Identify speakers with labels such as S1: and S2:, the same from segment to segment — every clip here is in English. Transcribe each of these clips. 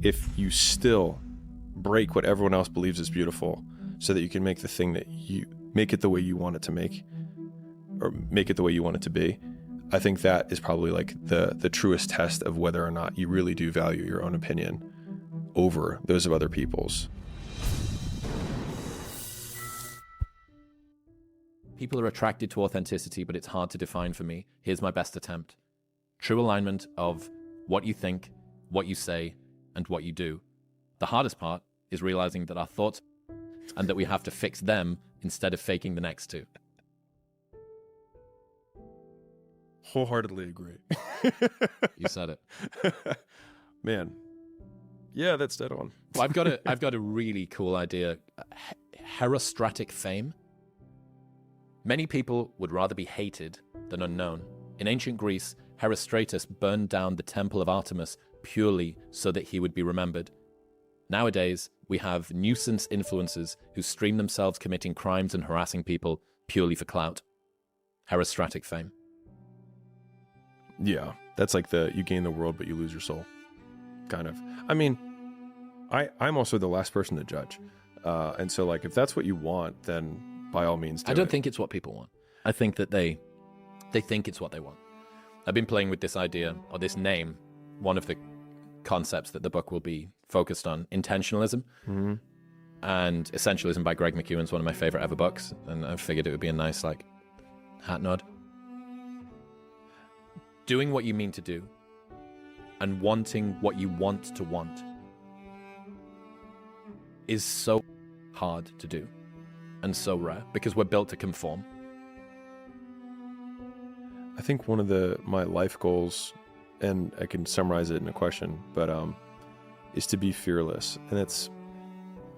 S1: if you still break what everyone else believes is beautiful so that you can make the thing that you make it the way you want it to make, or make it the way you want it to be, I think that is probably like the truest test of whether or not you really do value your own opinion over those of other people's.
S2: People are attracted to authenticity, but it's hard to define for me. Here's my best attempt. True alignment of what you think, what you say, and what you do. The hardest part is realizing that our thoughts and that we have to fix them instead of faking the next two.
S1: Wholeheartedly agree.
S2: You said it.
S1: Man. Yeah, that's dead on.
S2: Well, I've got a really cool idea. Herostratic fame. Many people would rather be hated than unknown. In ancient Greece, Herostratus burned down the temple of Artemis purely so that he would be remembered. Nowadays, we have nuisance influencers who stream themselves committing crimes and harassing people purely for clout. Herostratic fame.
S1: Yeah, that's like you gain the world, but you lose your soul. Kind of. I mean, I'm also the last person to judge. And so, like, if that's what you want, then by all means do it.
S2: I don't think it's what people want. I think that they think it's what they want. I've been playing with this idea, or this name, one of the concepts that the book will be focused on, intentionalism.
S1: Mm-hmm.
S2: And Essentialism by Greg McKeown's one of my favorite ever books. And I figured it would be a nice, like, hat nod. Doing what you mean to do and wanting what you want to want is so hard to do and so rare because we're built to conform.
S1: I think one of my life goals, and I can summarize it in a question, but is to be fearless. And it's,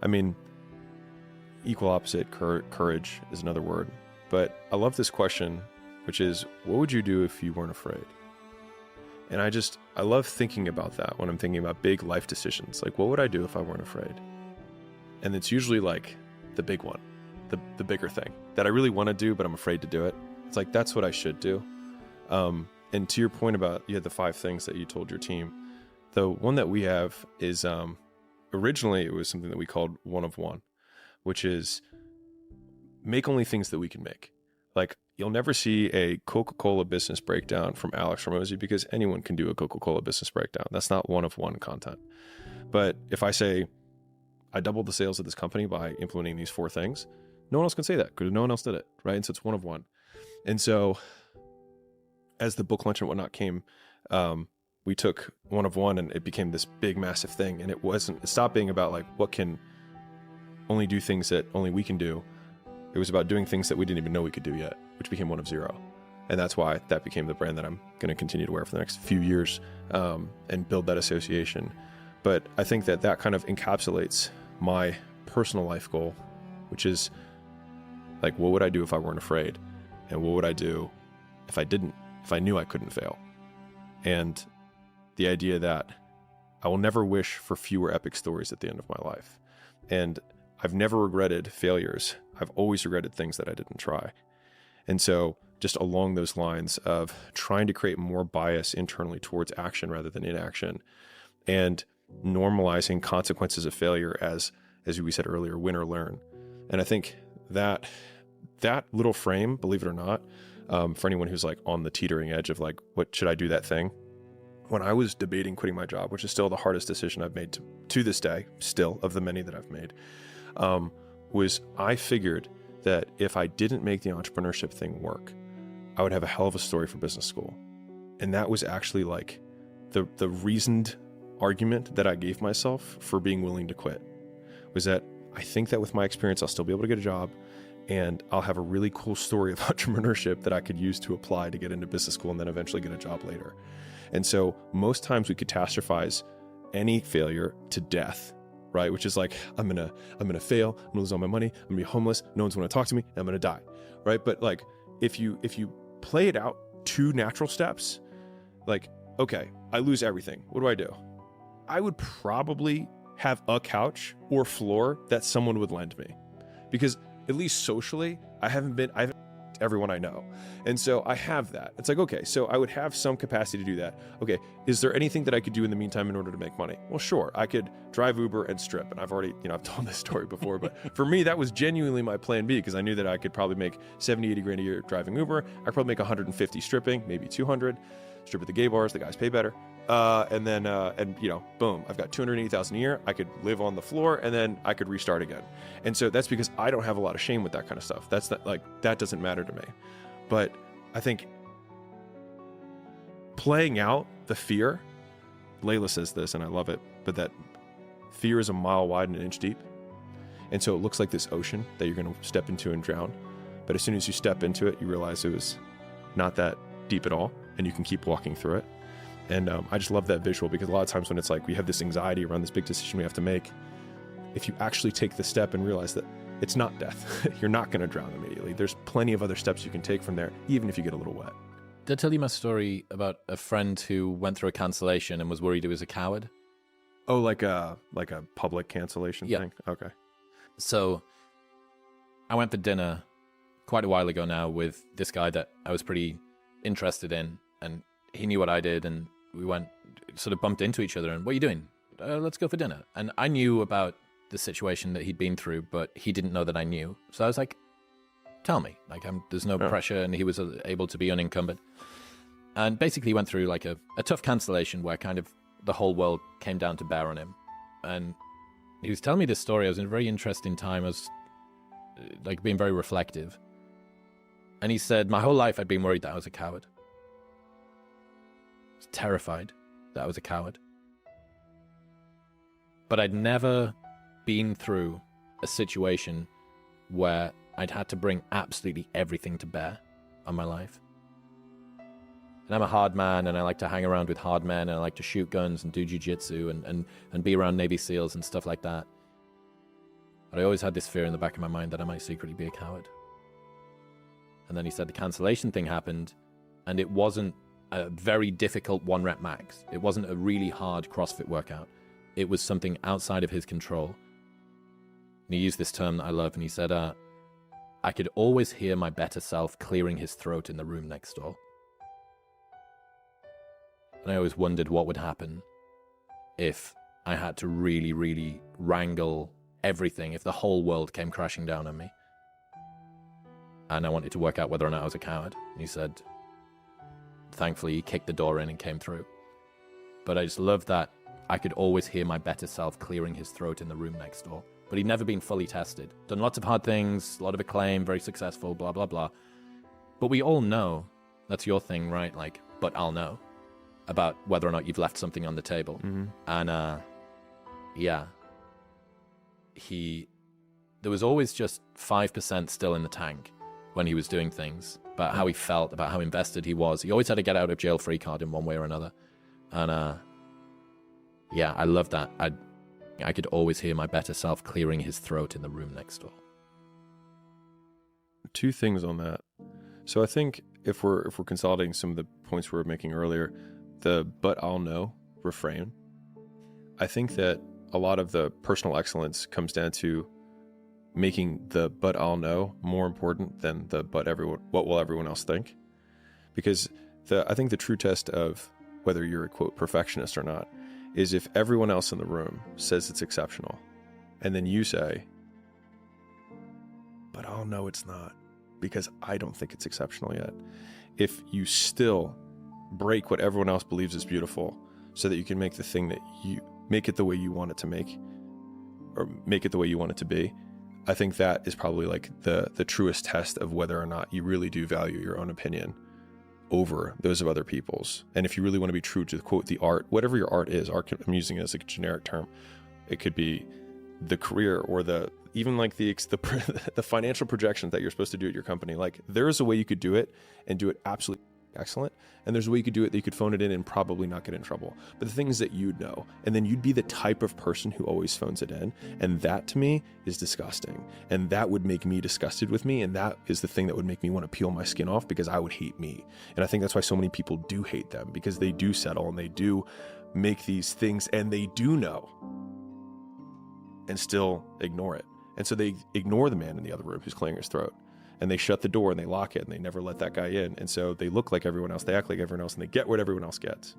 S1: I mean, equal opposite, courage is another word. But I love this question, which is, what would you do if you weren't afraid? And I love thinking about that when I'm thinking about big life decisions. Like, what would I do if I weren't afraid? And it's usually like the big one, the bigger thing that I really want to do, but I'm afraid to do it. It's like, that's what I should do. And to your point about, you had the 5 things that you told your team. The one that we have is, originally it was something that we called 1 of 1, which is make only things that we can make. Like, you'll never see a Coca-Cola business breakdown from Alex Hormozi because anyone can do a Coca-Cola business breakdown. That's not 1 of 1 content. But if I say, I doubled the sales of this company by implementing these 4 things, no one else can say that because no one else did it, right? And so it's 1 of 1. And so as the book launch and whatnot came, we took 1 of 1 and it became this big, massive thing. And it stopped being about like, what can only do things that only we can do. It was about doing things that we didn't even know we could do yet, which became 1 of 0. And that's why that became the brand that I'm going to continue to wear for the next few years, and build that association. But I think that kind of encapsulates my personal life goal, which is like, what would I do if I weren't afraid? And what would I do if I knew I couldn't fail? And the idea that I will never wish for fewer epic stories at the end of my life. And I've never regretted failures. I've always regretted things that I didn't try. And so just along those lines of trying to create more bias internally towards action rather than inaction, and normalizing consequences of failure as we said earlier, win or learn. And I think that little frame, believe it or not, for anyone who's like on the teetering edge of like, what should I do that thing? When I was debating quitting my job, which is still the hardest decision I've made to this day, still of the many that I've made, was I figured that if I didn't make the entrepreneurship thing work, I would have a hell of a story for business school. And that was actually like the reasoned argument that I gave myself for being willing to quit, was that I think that with my experience, I'll still be able to get a job and I'll have a really cool story of entrepreneurship that I could use to apply to get into business school and then eventually get a job later. And so most times we catastrophize any failure to death, right? Which is like, I'm gonna fail, I'm gonna lose all my money, I'm gonna be homeless, no one's gonna talk to me, and I'm gonna die, right? But like, if you play it out 2 natural steps, like, okay, I lose everything, what do? I would probably have a couch or floor that someone would lend me, because at least socially, I haven't everyone I know. And so I have that. It's like, okay, so I would have some capacity to do that. Okay, is there anything that I could do in the meantime in order to make money? Well, sure, I could drive Uber and strip. And I've already, I've told this story before, but for me, that was genuinely my plan B, because I knew that I could probably make 70, 80 grand a year driving Uber. I could probably make 150 stripping, maybe 200. Strip at the gay bars, the guys pay better. And then, boom, I've got 280,000 a year. I could live on the floor, and then I could restart again. And so that's because I don't have a lot of shame with that kind of stuff. That's not, that doesn't matter to me. But I think playing out the fear, Layla says this, and I love it, but that fear is a mile wide and an inch deep. And so it looks like this ocean that you're going to step into and drown. But as soon as you step into it, you realize it was not that deep at all, and you can keep walking through it. And I just love that visual, because a lot of times when it's like we have this anxiety around this big decision we have to make, if you actually take the step and realize that it's not death, you're not going to drown immediately. There's plenty of other steps you can take from there, even if you get a little wet.
S2: Did I tell you my story about a friend who went through a cancellation and was worried he was a coward?
S1: Oh, like a public cancellation thing? Okay.
S2: So I went for dinner quite a while ago now with this guy that I was pretty interested in, and he knew what I did, and we sort of bumped into each other, and what are you doing? Let's go for dinner. And I knew about the situation that he'd been through, but he didn't know that I knew. So I was like, tell me. There's no pressure, and he was able to be unencumbered. And basically he went through like a tough cancellation where kind of the whole world came down to bear on him. And he was telling me this story. I was in a very interesting time. I was being very reflective. And he said, my whole life I'd been worried that I was a coward. I was terrified that I was a coward. But I'd never been through a situation where I'd had to bring absolutely everything to bear on my life. And I'm a hard man, and I like to hang around with hard men, and I like to shoot guns and do jiu-jitsu and be around Navy SEALs and stuff like that. But I always had this fear in the back of my mind that I might secretly be a coward. And then he said the cancellation thing happened, and it wasn't a very difficult 1-rep max. It wasn't a really hard CrossFit workout. It was something outside of his control. And he used this term that I love, and he said, I could always hear my better self clearing his throat in the room next door. And I always wondered what would happen if I had to really, really wrangle everything, if the whole world came crashing down on me. And I wanted to work out whether or not I was a coward. And he said, thankfully, he kicked the door in and came through. But I just love that I could always hear my better self clearing his throat in the room next door. But he'd never been fully tested. Done lots of hard things, a lot of acclaim, very successful, blah, blah, blah. But we all know, that's your thing, right? But I'll know about whether or not you've left something on the table. Mm-hmm. And, there was always just 5% still in the tank when he was doing things, about how he felt, about how invested he was. He always had a get out of jail free card in one way or another. And, I love that. I could always hear my better self clearing his throat in the room next door.
S1: 2 things on that. So I think if we're consolidating some of the points we were making earlier, the "but I'll know" refrain, I think that a lot of the personal excellence comes down to making the "but I'll know" more important than the what will everyone else think? Because I think the true test of whether you're a quote perfectionist or not is if everyone else in the room says it's exceptional, and then you say, "But I'll know it's not, because I don't think it's exceptional yet." If you still break what everyone else believes is beautiful so that you can make the thing that you make it the way you want it to make, or make it the way you want it to be, I think that is probably like the truest test of whether or not you really do value your own opinion over those of other people's. And if you really want to be true to quote the art, whatever your art is, art, I'm using it as a generic term. It could be the career or even like the financial projections that you're supposed to do at your company. Like there is a way you could do it and do it absolutely excellent. And there's a way you could do it that you could phone it in and probably not get in trouble. But the thing is that you'd know, and then you'd be the type of person who always phones it in. And that to me is disgusting. And that would make me disgusted with me. And that is the thing that would make me want to peel my skin off, because I would hate me. And I think that's why so many people do hate them, because they do settle and they do make these things and they do know and still ignore it. And so they ignore the man in the other room who's clearing his throat. and they shut the door and they lock it and they never let that guy in. And so they look like everyone else, they act like everyone else, and they get what everyone else gets.